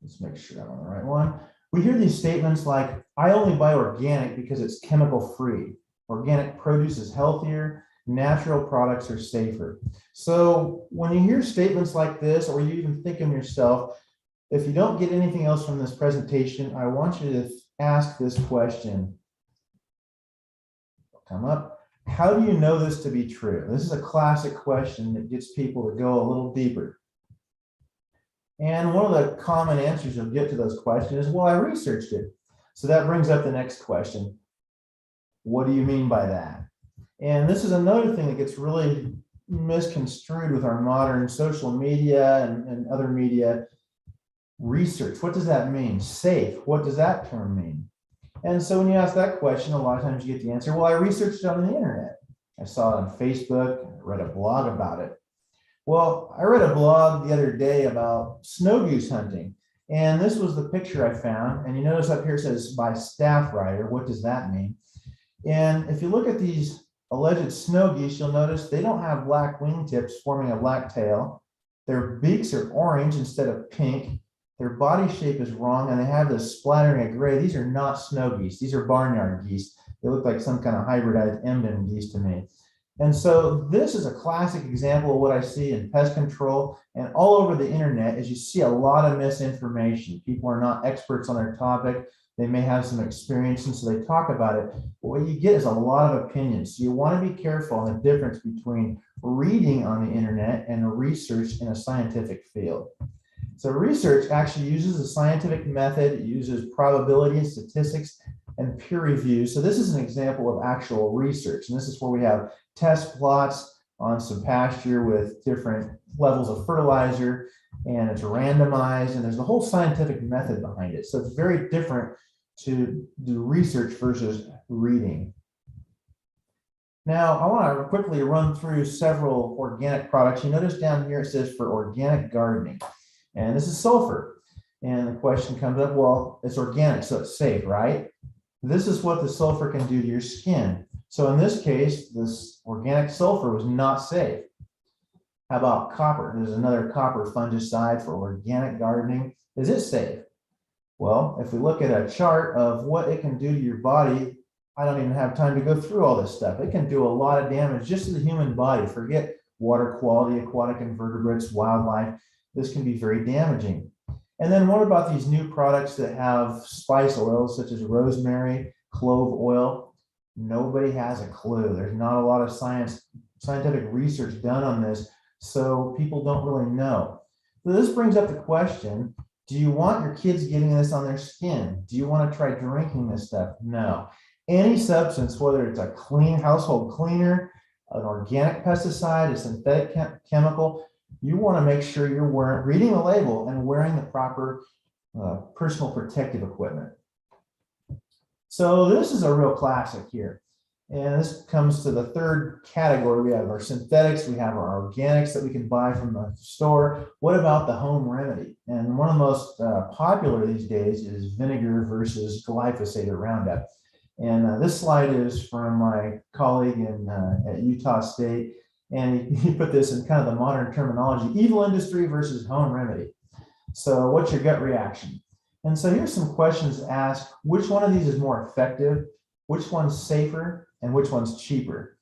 let's make sure I'm on the right one. We hear these statements like, I only buy organic because it's chemical free. Organic produce is healthier. Natural products are safer. So when you hear statements like this, or you even think of yourself, if you don't get anything else from this presentation, I want you to ask this question. Come up. How do you know this to be true? This is a classic question that gets people to go a little deeper. And one of the common answers you'll get to those questions is, well, I researched it. So that brings up the next question. What do you mean by that? And this is another thing that gets really misconstrued with our modern social media and other media. Research, what does that mean? Safe, what does that term mean? And so when you ask that question, a lot of times you get the answer, well, I researched it on the internet. I saw it on Facebook, I read a blog about it. Well, I read a blog the other day about snow goose hunting, and this was the picture I found. And you notice up here it says by staff writer. What does that mean? And if you look at these alleged snow geese, you'll notice they don't have black wingtips forming a black tail. Their beaks are orange instead of pink. Their body shape is wrong, and they have this splattering of gray. These are not snow geese. These are barnyard geese. They look like some kind of hybridized Emden geese to me. And so this is a classic example of what I see in pest control and all over the internet is you see a lot of misinformation. People are not experts on their topic. They may have some experience, and so they talk about it. But what you get is a lot of opinions. So you want to be careful on the difference between reading on the internet and research in a scientific field. So research actually uses a scientific method. It uses probability and statistics and peer review. So this is an example of actual research. And this is where we have test plots on some pasture with different levels of fertilizer, and it's randomized, and there's the whole scientific method behind it. So it's very different to do research versus reading. Now, I want to quickly run through several organic products. You notice down here it says for organic gardening, and this is sulfur. And the question comes up, well, it's organic, so it's safe, right? This is what the sulfur can do to your skin. So in this case, this organic sulfur was not safe. How about copper? There's another copper fungicide for organic gardening. Is it safe? Well, if we look at a chart of what it can do to your body, I don't even have time to go through all this stuff. It can do a lot of damage just to the human body. Forget water quality, aquatic invertebrates, wildlife. This can be very damaging. And then what about these new products that have spice oils such as rosemary, clove oil? Nobody has a clue. There's not a lot of scientific research done on this, so people don't really know. So this brings up the question, do you want your kids getting this on their skin? Do you want to try drinking this stuff? No. Any substance, whether it's a clean household cleaner, an organic pesticide, a synthetic chemical, you want to make sure you're reading the label and wearing the proper personal protective equipment. So this is a real classic here. And this comes to the third category. We have our synthetics, we have our organics that we can buy from the store. What about the home remedy? And one of the most popular these days is vinegar versus glyphosate or Roundup. And this slide is from my colleague at Utah State. And he put this in kind of the modern terminology, evil industry versus home remedy. So what's your gut reaction? And so here's some questions asked. Which one of these is more effective? Which one's safer? And which one's cheaper?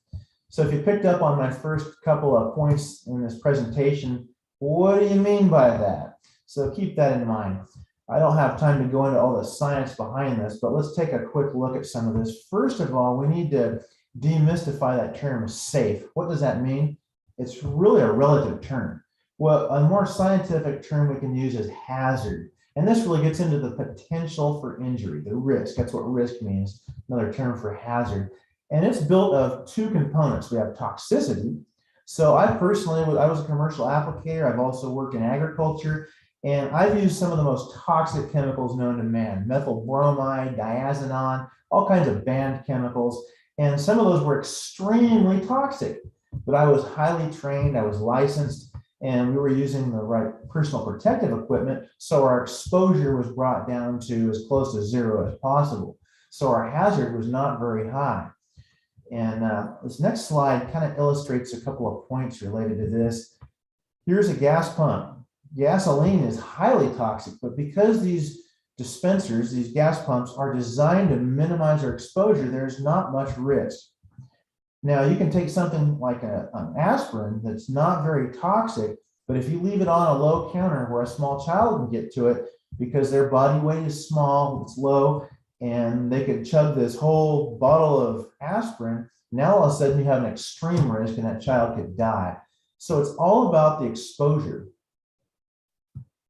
So if you picked up on my first couple of points in this presentation, what do you mean by that? So keep that in mind. I don't have time to go into all the science behind this, but let's take a quick look at some of this. First of all, we need to demystify that term safe. What does that mean? It's really a relative term. Well, a more scientific term we can use is hazard. And this really gets into the potential for injury, the risk. That's what risk means, another term for hazard. And it's built of two components. We have toxicity. So I personally, I was a commercial applicator. I've also worked in agriculture, and I've used some of the most toxic chemicals known to man, methyl bromide, diazinon, all kinds of banned chemicals. And some of those were extremely toxic, but I was highly trained, I was licensed, and we were using the right personal protective equipment. So our exposure was brought down to as close to zero as possible. So our hazard was not very high. And this next slide kind of illustrates a couple of points related to this. Here's a gas pump. Gasoline is highly toxic, but because these dispensers, these gas pumps, are designed to minimize our exposure, there's not much risk. Now, you can take something like an aspirin that's not very toxic, but if you leave it on a low counter where a small child can get to it because their body weight is small, it's low, and they could chug this whole bottle of aspirin, now all of a sudden you have an extreme risk and that child could die. So it's all about the exposure.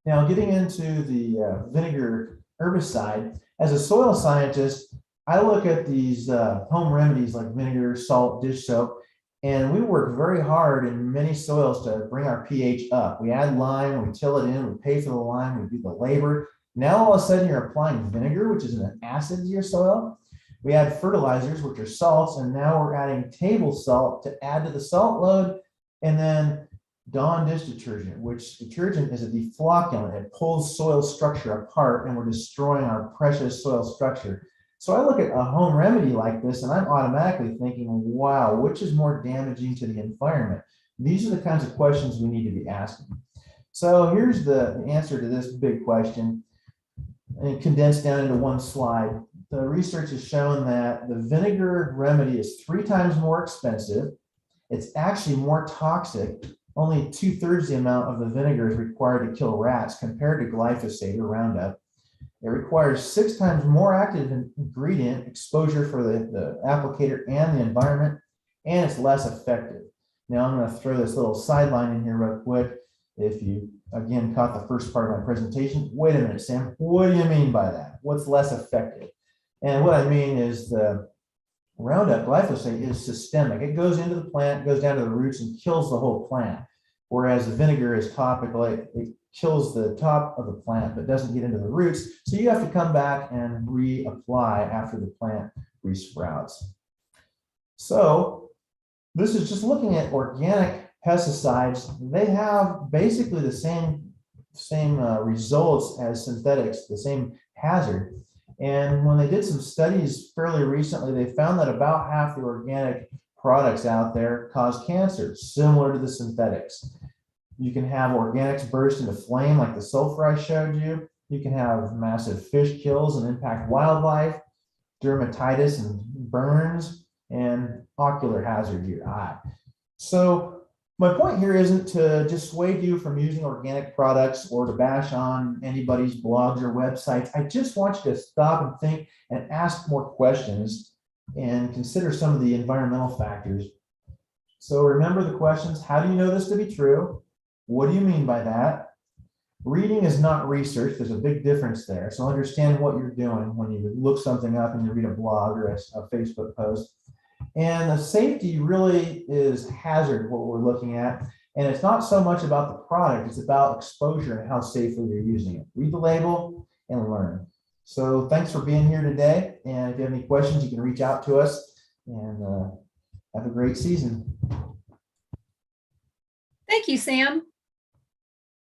Now, getting into the vinegar herbicide, as a soil scientist, I look at these home remedies like vinegar, salt, dish soap, and we work very hard in many soils to bring our pH up. We add lime, we till it in, we pay for the lime, we do the labor. Now all of a sudden you're applying vinegar, which is an acid to your soil. We add fertilizers, which are salts, and now we're adding table salt to add to the salt load. And then Dawn dish detergent, which detergent is a deflocculant. It pulls soil structure apart, and we're destroying our precious soil structure. So I look at a home remedy like this, and I'm automatically thinking, wow, which is more damaging to the environment? These are the kinds of questions we need to be asking. So here's the answer to this big question, and condensed down into one slide. The research has shown that the vinegar remedy is 3 times more expensive. It's actually more toxic. Only 2/3 the amount of the vinegar is required to kill rats compared to glyphosate or Roundup. It requires 6 times more active ingredient exposure for the applicator and the environment, and it's less effective. Now I'm going to throw this little sideline in here real quick. If you, again, caught the first part of my presentation, wait a minute, Sam, what do you mean by that? What's less effective? And what I mean is the Roundup glyphosate is systemic. It goes into the plant, goes down to the roots and kills the whole plant. Whereas the vinegar is topical, it kills the top of the plant, but doesn't get into the roots. So you have to come back and reapply after the plant resprouts. So this is just looking at organic pesticides. They have basically the same results as synthetics, the same hazard. And when they did some studies fairly recently, they found that about half the organic products out there cause cancer, similar to the synthetics. You can have organics burst into flame like the sulfur I showed you. You can have massive fish kills and impact wildlife, dermatitis and burns, and ocular hazard to your eye. So my point here isn't to dissuade you from using organic products or to bash on anybody's blogs or websites. I just want you to stop and think and ask more questions and consider some of the environmental factors. So remember the questions. How do you know this to be true? What do you mean by that? Reading is not research. There's a big difference there. So understand what you're doing when you look something up and you read a blog or a Facebook post. And the safety really is hazard, what we're looking at. And it's not so much about the product, it's about exposure and how safely you're using it. Read the label and learn. So thanks for being here today. And if you have any questions, you can reach out to us, and have a great season. Thank you, Sam.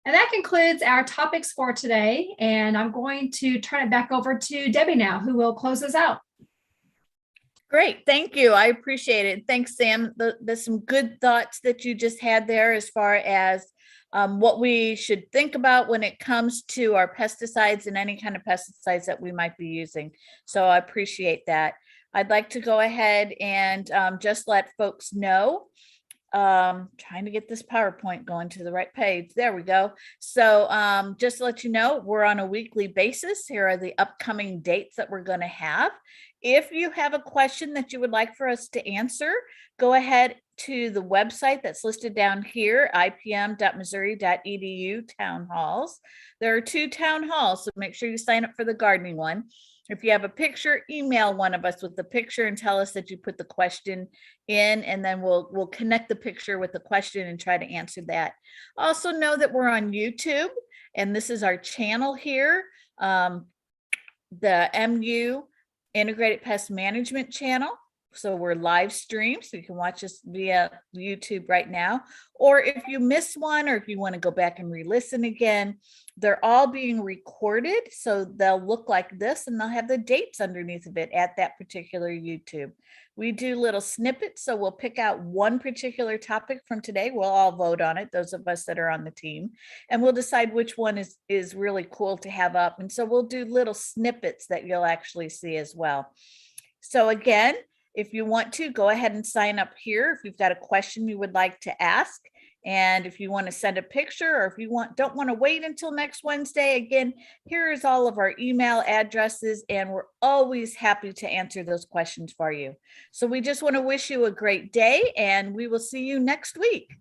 And that concludes our topics for today. And I'm going to turn it back over to Debbie now, who will close us out. Great. Thank you. I appreciate it. Thanks, Sam. There's some good thoughts that you just had there as far as what we should think about when it comes to our pesticides and any kind of pesticides that we might be using. So I appreciate that. I'd like to go ahead and just let folks know. Trying to get this PowerPoint going to the right page. There we go. So just to let you know, we're on a weekly basis. Here are the upcoming dates that we're going to have. If you have a question that you would like for us to answer, go ahead to the website that's listed down here, ipm.missouri.edu town halls. There are 2 town halls, so make sure you sign up for the gardening one. If you have a picture, email one of us with the picture and tell us that you put the question in, and then we'll connect the picture with the question and try to answer that. Also know that we're on YouTube, and this is our channel here, the MU Integrated Pest Management channel. So we're live streamed, so you can watch us via YouTube right now. Or if you miss one, or if you want to go back and re-listen again, they're all being recorded. So they'll look like this, and they'll have the dates underneath of it at that particular YouTube. We do little snippets, so we'll pick out one particular topic from today. We'll all vote on it, those of us that are on the team, and we'll decide which one is really cool to have up. And so we'll do little snippets that you'll actually see as well. So again, if you want to, go ahead and sign up here if you've got a question you would like to ask. And if you want to send a picture, or if you don't want to wait until next Wednesday, again, here's all of our email addresses, and we're always happy to answer those questions for you. So we just want to wish you a great day, and we will see you next week.